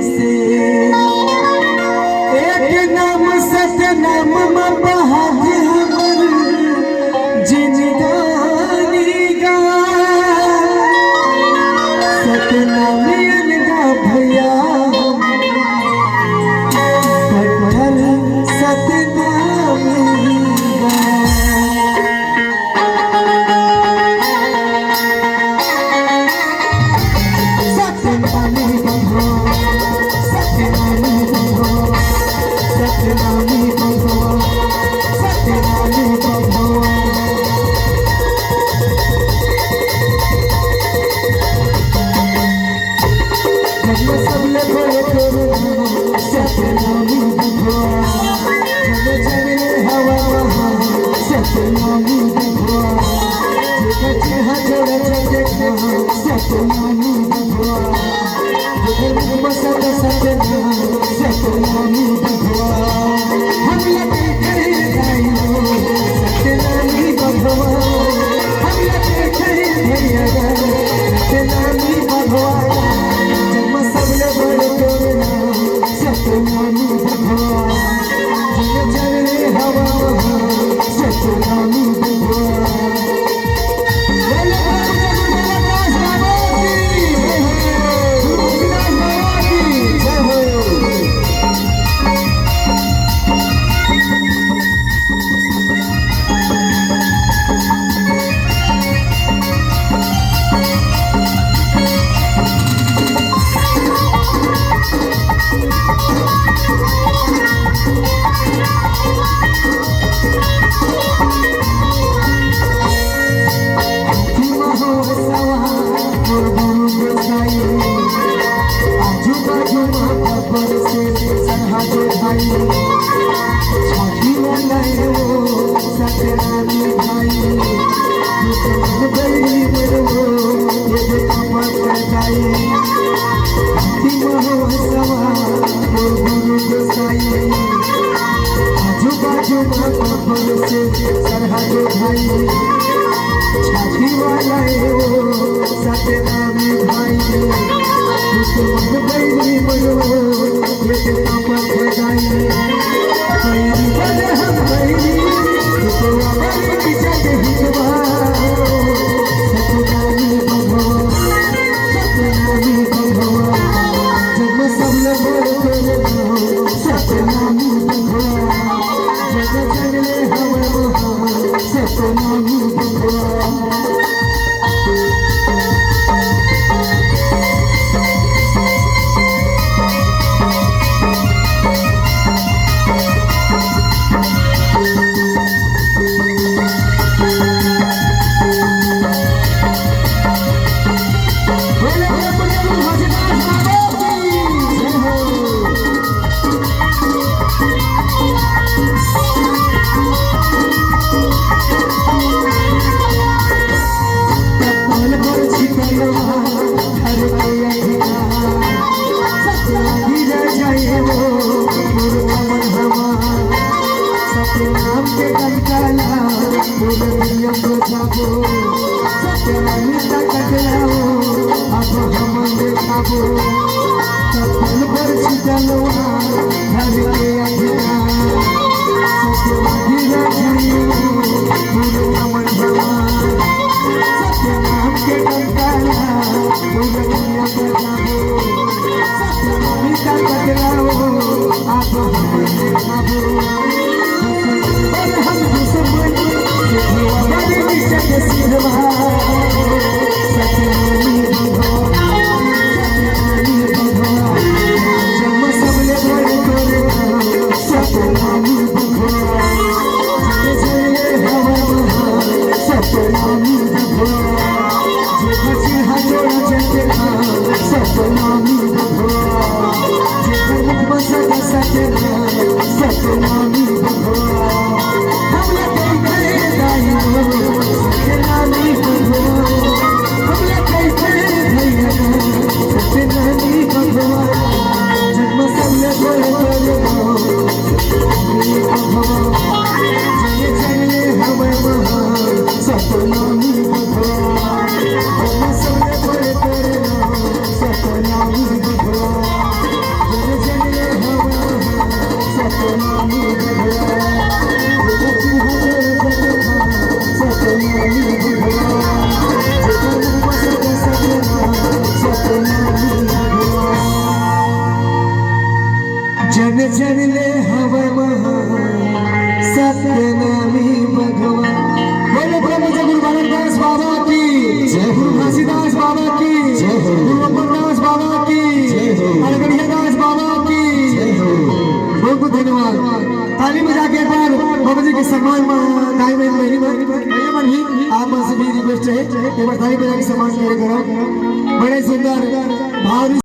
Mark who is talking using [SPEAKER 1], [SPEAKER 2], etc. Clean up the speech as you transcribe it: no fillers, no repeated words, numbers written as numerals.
[SPEAKER 1] से एक नाम सतनाम महाज हमर जिंदगानी गा सतनाम अलगा भैया पटल सतनाम
[SPEAKER 2] सपना
[SPEAKER 1] जन जन ले हवा महा सत्यनामी भगवान। बोले ब्रह्म गुरु बालकदास बाबा की जय, गुरु घासीदास बाबा की जय, गुरु अमरदास बाबा की जय, अरगड़िया दास बाबा की जय। बहुत बहुत धन्यवाद। ताली में जाके एक बार बाबा जी के सम्मान में आप सभी रिक्वेस्ट है एक बार ताली बजा के सम्मान करो। बड़े सुंदर भाव